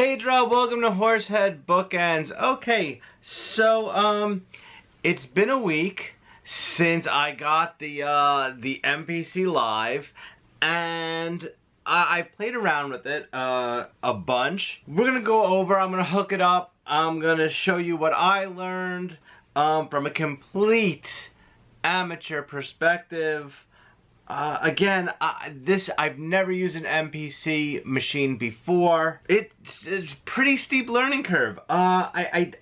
Hey Dro, welcome to Horsehead Bookends. Okay, so it's been a week since I got the MPC Live, and I played around with it a bunch. We're gonna go over. I'm gonna hook it up. I'm gonna show you what I learned from a complete amateur perspective. Again, I've never used an MPC machine before. It's a pretty steep learning curve. I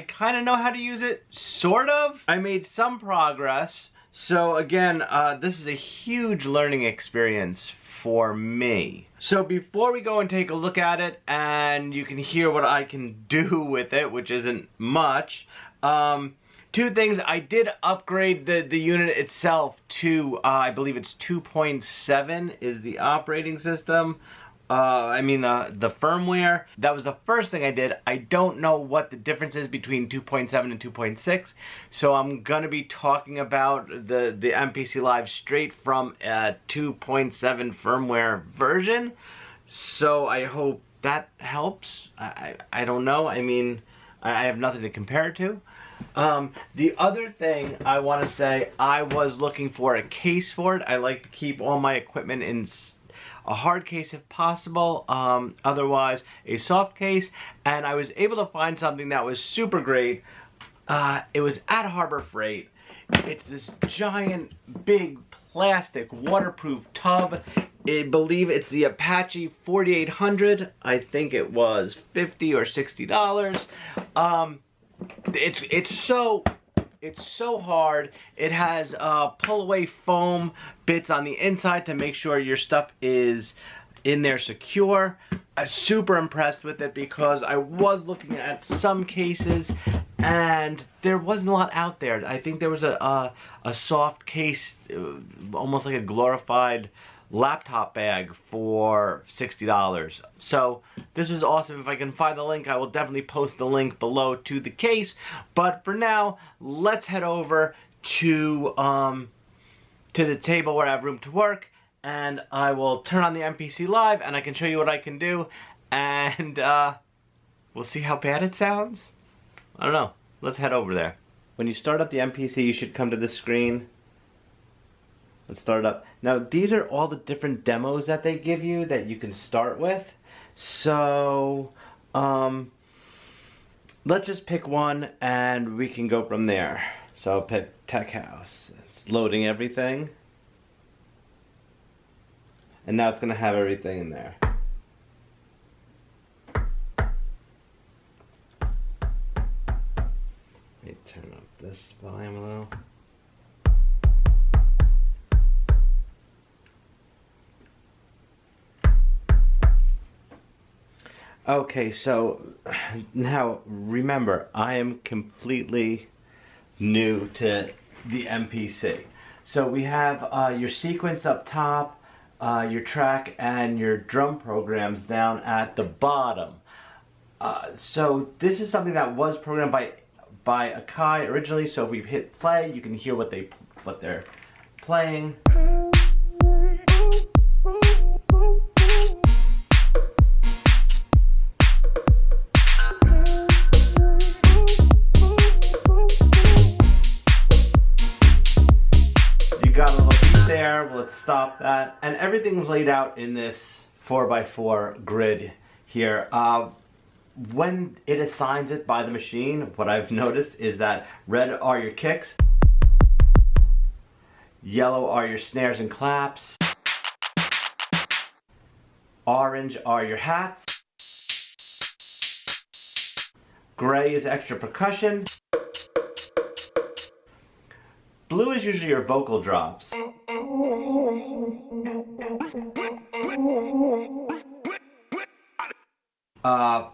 kind of know how to use it, sort of. I made some progress. So again, this is a huge learning experience for me. So before we go and take a look at it, and you can hear what I can do with it, which isn't much, two things. I did upgrade the unit itself to, I believe it's 2.7 is the operating system. The firmware. That was the first thing I did. I don't know what the difference is between 2.7 and 2.6, so I'm gonna be talking about the MPC Live straight from a 2.7 firmware version. So I hope that helps. I don't know. I mean, I have nothing to compare it to. The other thing I want to say, I was looking for a case for it. I like to keep all my equipment in a hard case if possible, otherwise a soft case, and I was able to find something that was super great. It was at Harbor Freight. It's this giant, big, plastic, waterproof tub. I believe it's the Apache 4800. I think it was $50 or $60. It's so hard. It has pull away foam bits on the inside to make sure your stuff is in there secure. I'm super impressed with it because I was looking at some cases and there wasn't a lot out there. I think there was a soft case, almost like a glorified laptop bag for $60. So this was awesome. If I can find the link, I will definitely post the link below to the case. But for now, let's head over to the table where I have room to work, and I will turn on the MPC Live and I can show you what I can do, and we'll see how bad it sounds. I don't know. Let's head over there. When you start up the MPC, you should come to this screen. Let's start it up. Now, these are all the different demos that they give you that you can start with. So, let's just pick one and we can go from there. So I'll pick Tech House. It's loading everything. And now it's going to have everything in there. Let me turn up this volume a little. Okay, so now remember, I am completely new to the MPC. So we have your sequence up top, your track, and your drum programs down at the bottom. So this is something that was programmed by Akai originally. So if we hit play, you can hear what they're playing. Got a little beat there. Let's stop that. And everything's laid out in this 4x4 grid here. When it assigns it by the machine, what I've noticed is that red are your kicks, yellow are your snares and claps, orange are your hats, gray is extra percussion, blue is usually your vocal drops.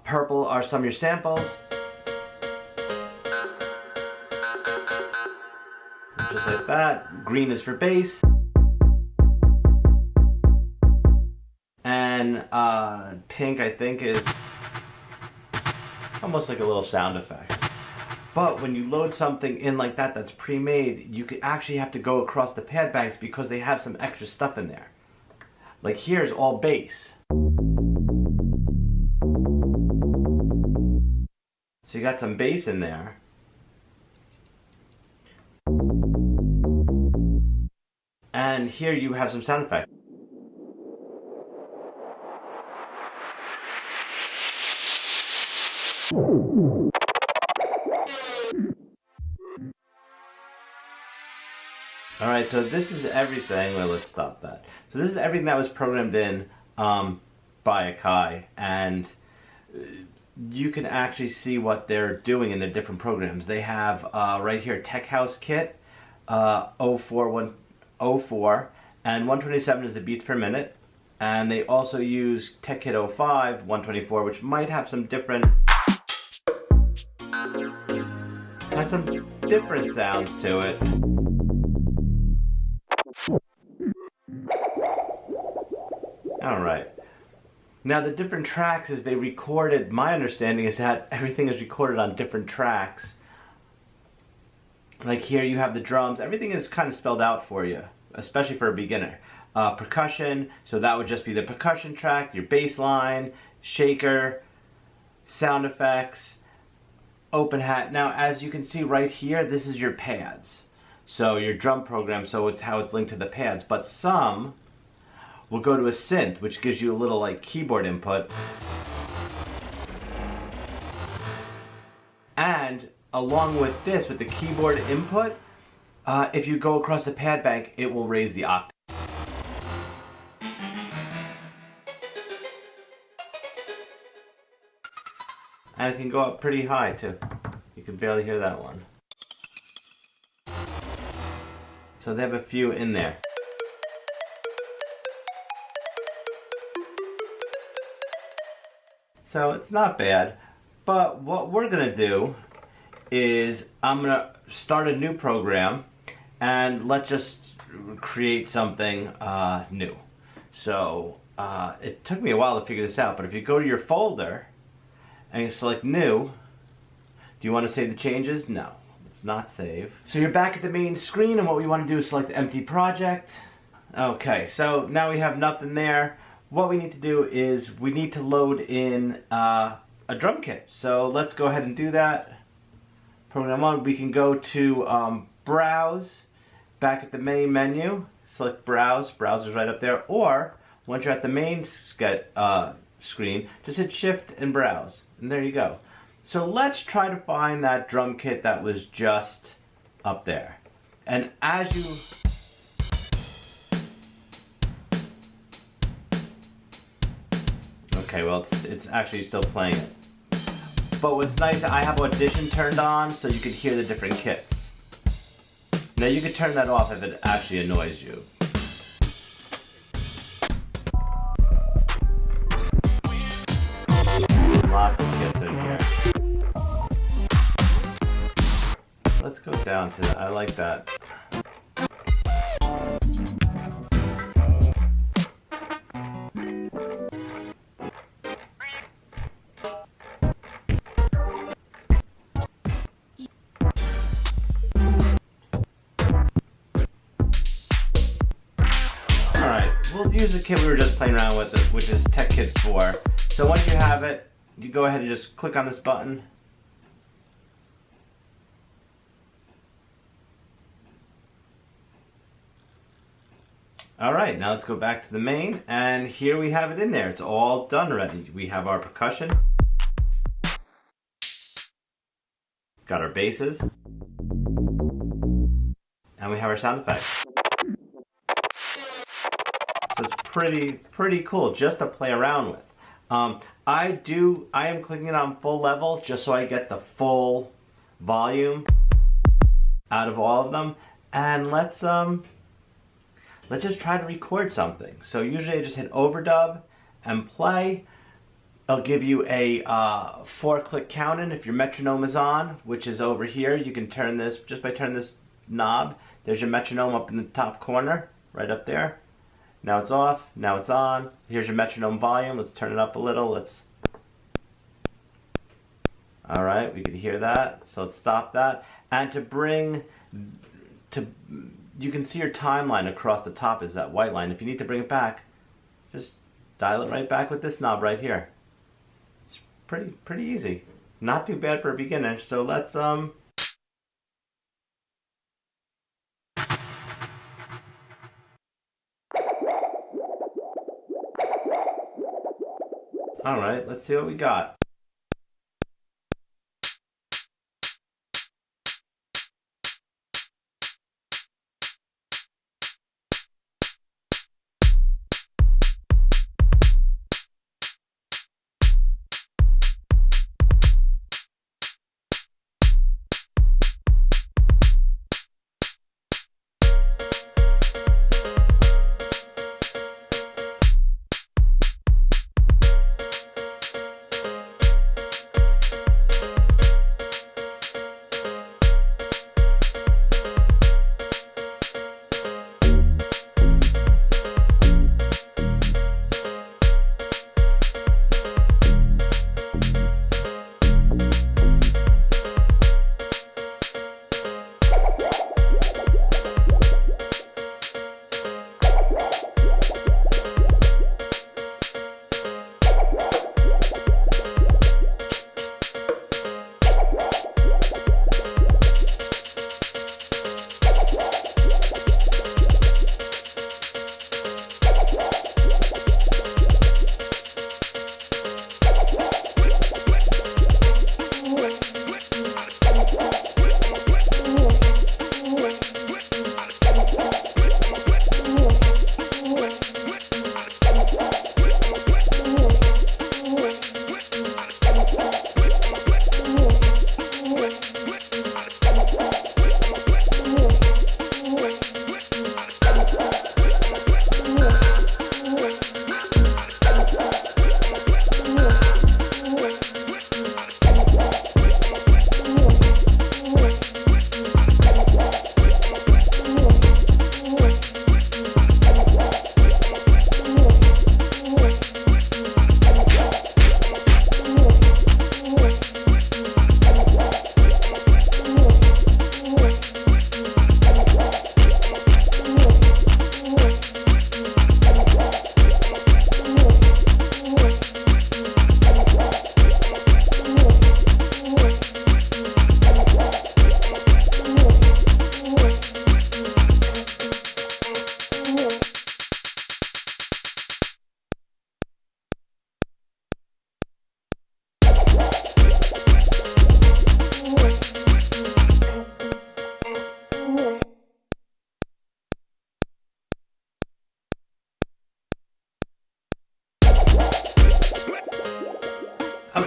Purple are some of your samples. Just like that. Green is for bass. And pink, I think, is almost like a little sound effect. But when you load something in like that that's pre-made, you could actually have to go across the pad banks because they have some extra stuff in there. Like here's all bass. So you got some bass in there. And here you have some sound effects. Alright, so this is everything. Well, let's stop that. So this is everything that was programmed in by Akai, and you can actually see what they're doing in the different programs. They have right here Tech House Kit 04104, and 127 is the beats per minute. And they also use Tech Kit 05 124, which might have some different sounds to it. Alright. Now the different tracks is they recorded, my understanding is that everything is recorded on different tracks. Like here you have the drums, everything is kind of spelled out for you, especially for a beginner. Percussion, so that would just be the percussion track, your bass line, shaker, sound effects, open hat. Now as you can see right here, this is your pads. So your drum program, so it's how it's linked to the pads. But some will go to a synth, which gives you a little like keyboard input. And along with this, with the keyboard input, if you go across the pad bank, it will raise the octave. And it can go up pretty high too. You can barely hear that one. So they have a few in there. So it's not bad. But what we're gonna do is I'm gonna start a new program and let's just create something new. So it took me a while to figure this out, but if you go to your folder and you select new, do you want to save the changes? No, let's not save. So you're back at the main screen, and what we want to do is select empty project. Okay, so now we have nothing there. What we need to do is we need to load in a drum kit. So let's go ahead and do that. Program 1, we can go to browse, back at the main menu, select browse, browser's right up there, or once you're at the main screen, just hit shift and browse, and there you go. So let's try to find that drum kit that was just up there. And as you okay, well it's actually still playing it. But what's nice, I have Audition turned on so you can hear the different kits. Now you can turn that off if it actually annoys you. Lots of kits in here. Let's go down to that. I like that. We'll use the kit we were just playing around with, which is Tech Kit 4. So once you have it, you go ahead and just click on this button. Alright, now let's go back to the main, and here we have it in there. It's all done already. We have our percussion, got our basses, and we have our sound effects. So it's pretty cool just to play around with. I am clicking it on full level just so I get the full volume out of all of them. And let's just try to record something. So usually I just hit overdub and play. It'll give you a 4-click count-in if your metronome is on, which is over here. You can turn this just by turning this knob. There's your metronome up in the top corner, right up there. Now it's off, now it's on. Here's your metronome volume. Let's turn it up a little. Alright, we can hear that. So let's stop that. And you can see your timeline across the top is that white line. If you need to bring it back, just dial it right back with this knob right here. It's pretty easy. not too bad for a beginner. So let's All right, let's see what we got.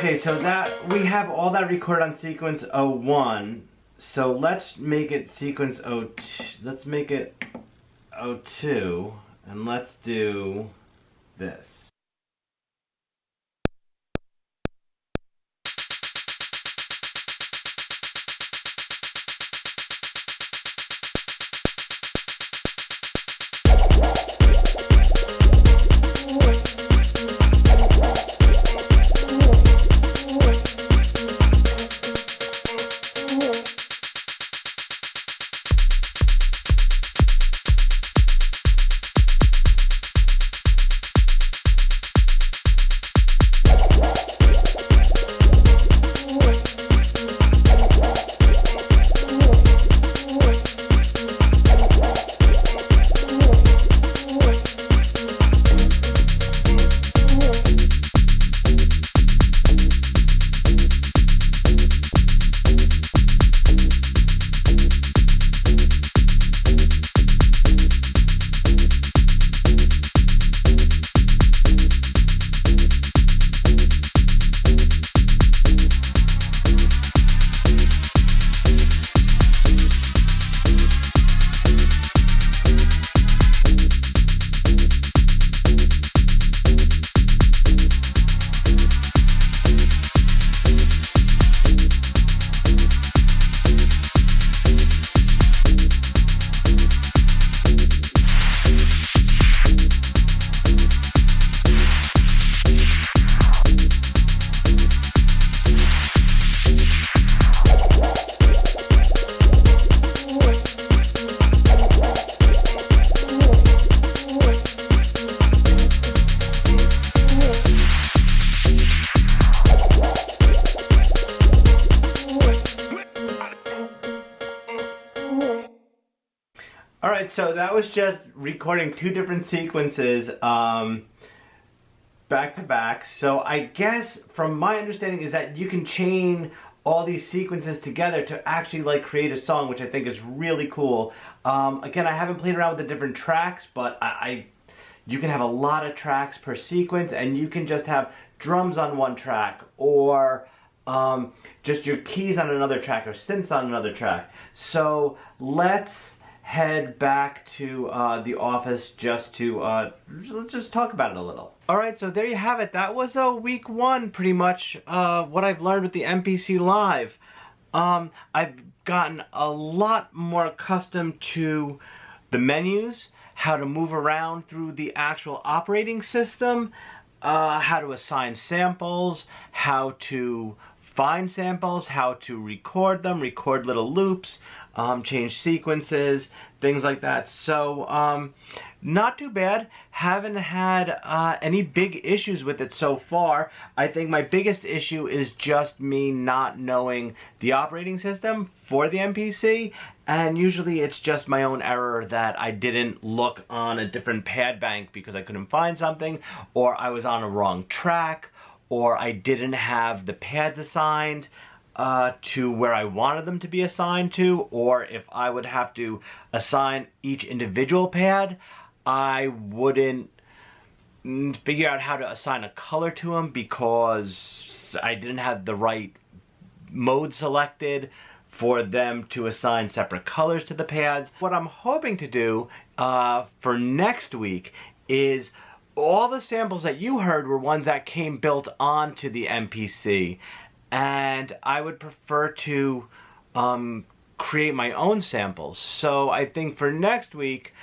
Okay, so that we have all that recorded on sequence 01. So let's make it sequence 02. Let's make it 02, and let's do this. Alright, so that was just recording two different sequences back to back. So I guess from my understanding is that you can chain all these sequences together to actually like create a song, which I think is really cool. Again, I haven't played around with the different tracks, but you can have a lot of tracks per sequence, and you can just have drums on one track, or just your keys on another track, or synths on another track. So let's head back to the office just to let's just talk about it a little. Alright, so there you have it. That was week one, pretty much, what I've learned with the MPC Live. I've gotten a lot more accustomed to the menus, how to move around through the actual operating system, how to assign samples, how to find samples, how to record them, record little loops, change sequences, things like that. So, not too bad. Haven't had any big issues with it so far. I think my biggest issue is just me not knowing the operating system for the MPC, and usually it's just my own error that I didn't look on a different pad bank because I couldn't find something, or I was on a wrong track, or I didn't have the pads assigned to where I wanted them to be assigned to, or if I would have to assign each individual pad, I wouldn't figure out how to assign a color to them because I didn't have the right mode selected for them to assign separate colors to the pads. What I'm hoping to do for next week is all the samples that you heard were ones that came built onto the MPC, and I would prefer to create my own samples. So I think for next week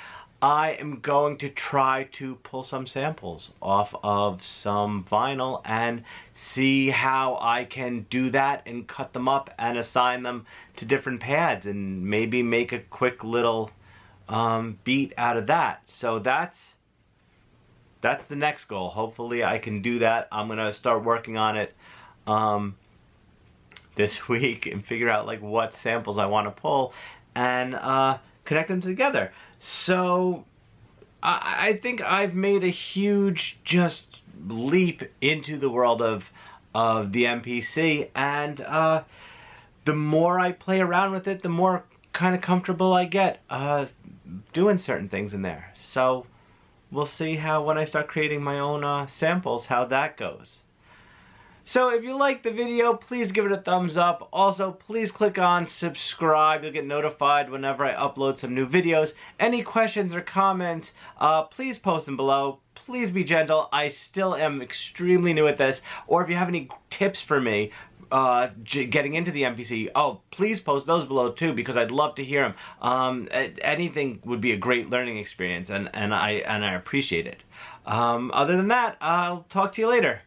I am going to try to pull some samples off of some vinyl and see how I can do that and cut them up and assign them to different pads and maybe make a quick little beat out of that. So that's the next goal. Hopefully I can do that. I'm gonna start working on it this week and figure out like what samples I want to pull and connect them together. So I think I've made a huge just leap into the world of the MPC, and the more I play around with it, the more kind of comfortable I get doing certain things in there. So we'll see how when I start creating my own samples, how that goes. So if you liked the video, please give it a thumbs up. Also, please click on subscribe. You'll get notified whenever I upload some new videos. Any questions or comments, please post them below. Please be gentle. I still am extremely new at this. Or if you have any tips for me getting into the MPC, please post those below too, because I'd love to hear them. Anything would be a great learning experience, and I appreciate it. Other than that, I'll talk to you later.